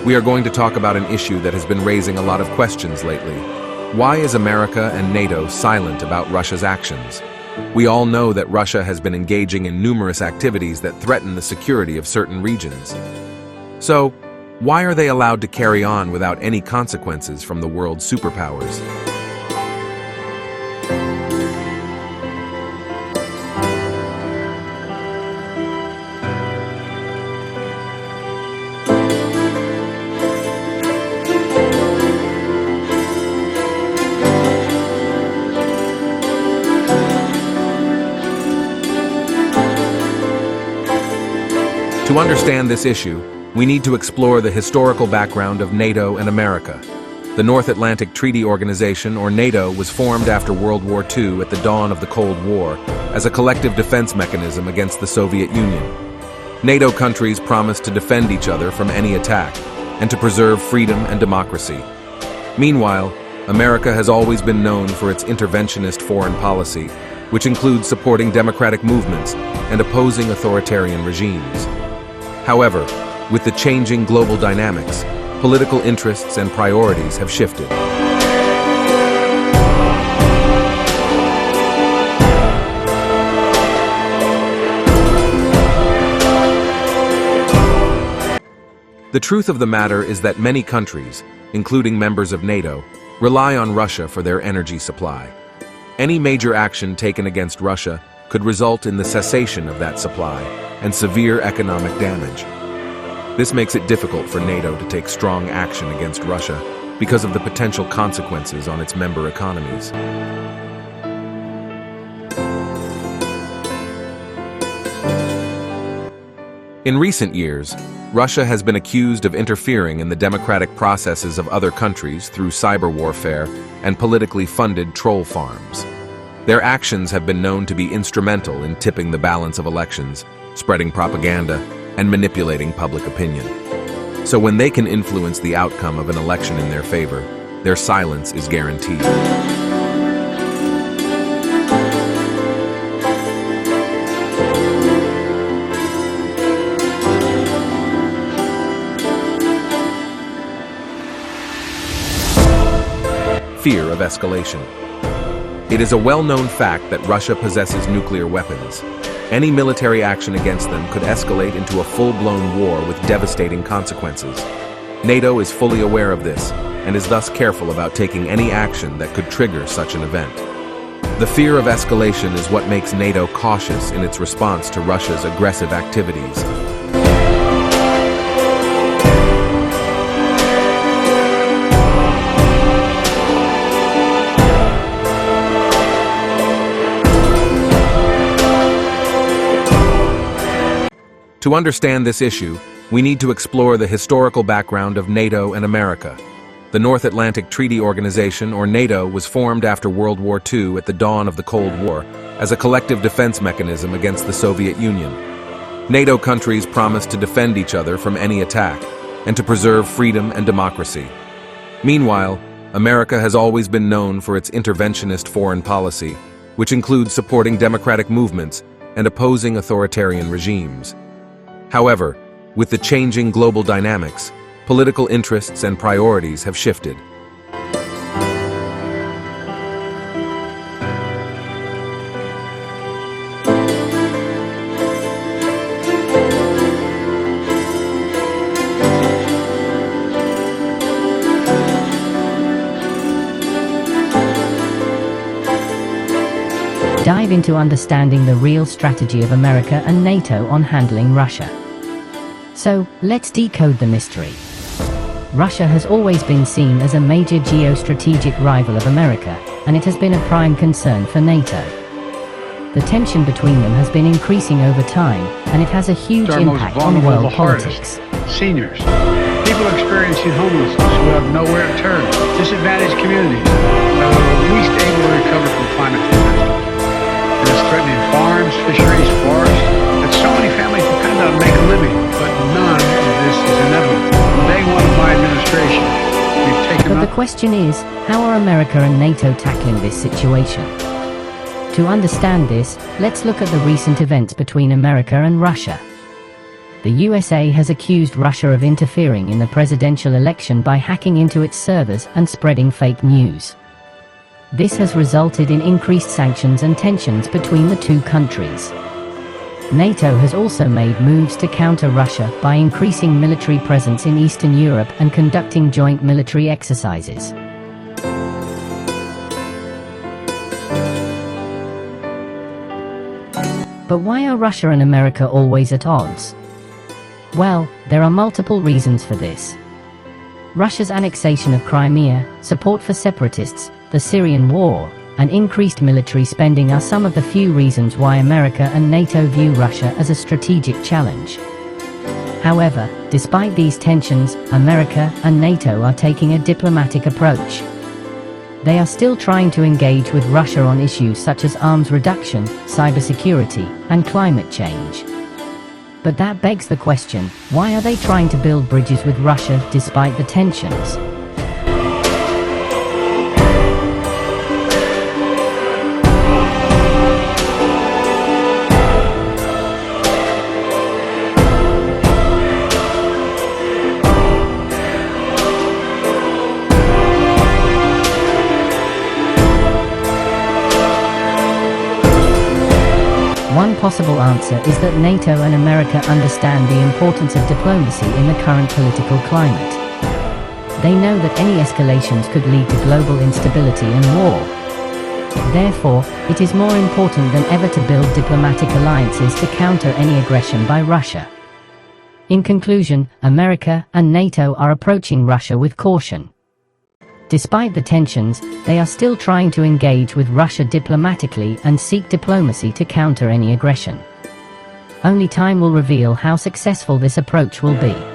we are going to talk about an issue that has been raising a lot of questions lately. Why is America and NATO silent about Russia's actions? We all know that Russia has been engaging in numerous activities that threaten the security of certain regions. So, why are they allowed to carry on without any consequences from the world's superpowers? To understand this issue, we need to explore the historical background of NATO and America. The North Atlantic Treaty Organization, or NATO, was formed after World War II at the dawn of the Cold War as a collective defense mechanism against the Soviet Union. NATO countries promised to defend each other from any attack and to preserve freedom and democracy. Meanwhile, America has always been known for its interventionist foreign policy, which includes supporting democratic movements and opposing authoritarian regimes. However, with the changing global dynamics, political interests and priorities have shifted. The truth of the matter is that many countries, including members of NATO, rely on Russia for their energy supply. Any major action taken against Russia could result in the cessation of that supply and severe economic damage. This makes it difficult for NATO to take strong action against Russia because of the potential consequences on its member economies. In recent years, Russia has been accused of interfering in the democratic processes of other countries through cyber warfare and politically funded troll farms. Their actions have been known to be instrumental in tipping the balance of elections, spreading propaganda, and manipulating public opinion. So when they can influence the outcome of an election in their favor, their silence is guaranteed. Fear of escalation. It is a well-known fact that Russia possesses nuclear weapons. Any military action against them could escalate into a full-blown war with devastating consequences. NATO is fully aware of this and is thus careful about taking any action that could trigger such an event. The fear of escalation is what makes NATO cautious in its response to Russia's aggressive activities. To understand this issue, we need to explore the historical background of NATO and America. The North Atlantic Treaty Organization, or NATO, was formed after World War II at the dawn of the Cold War as a collective defense mechanism against the Soviet Union. NATO countries promised to defend each other from any attack and to preserve freedom and democracy. Meanwhile, America has always been known for its interventionist foreign policy, which includes supporting democratic movements and opposing authoritarian regimes. However, with the changing global dynamics, political interests and priorities have shifted. Dive into understanding the real strategy of America and NATO on handling Russia. So, let's decode the mystery. Russia has always been seen as a major geostrategic rival of America, and it has been a prime concern for NATO. The tension between them has been increasing over time, and it has a huge impact on world politics. Seniors, people experiencing homelessness who have nowhere to turn, disadvantaged communities that are least able to recover from climate disaster. It is threatening farms, fisheries, forests, that so many families depend on to make a living, but none of this is inevitable. From day one of my administration, we've taken But the question is, how are America and NATO tackling this situation? To understand this, let's look at the recent events between America and Russia. The USA has accused Russia of interfering in the presidential election by hacking into its servers and spreading fake news. This has resulted in increased sanctions and tensions between the two countries. NATO has also made moves to counter Russia by increasing military presence in Eastern Europe and conducting joint military exercises. But why are Russia and America always at odds? Well, there are multiple reasons for this. Russia's annexation of Crimea, support for separatists, the Syrian war, and increased military spending are some of the few reasons why America and NATO view Russia as a strategic challenge. However, despite these tensions, America and NATO are taking a diplomatic approach. They are still trying to engage with Russia on issues such as arms reduction, cybersecurity, and climate change. But that begs the question, why are they trying to build bridges with Russia despite the tensions? One possible answer is that NATO and America understand the importance of diplomacy in the current political climate. They know that any escalations could lead to global instability and war. Therefore, it is more important than ever to build diplomatic alliances to counter any aggression by Russia. In conclusion, America and NATO are approaching Russia with caution. Despite the tensions, they are still trying to engage with Russia diplomatically and seek diplomacy to counter any aggression. Only time will reveal how successful this approach will be.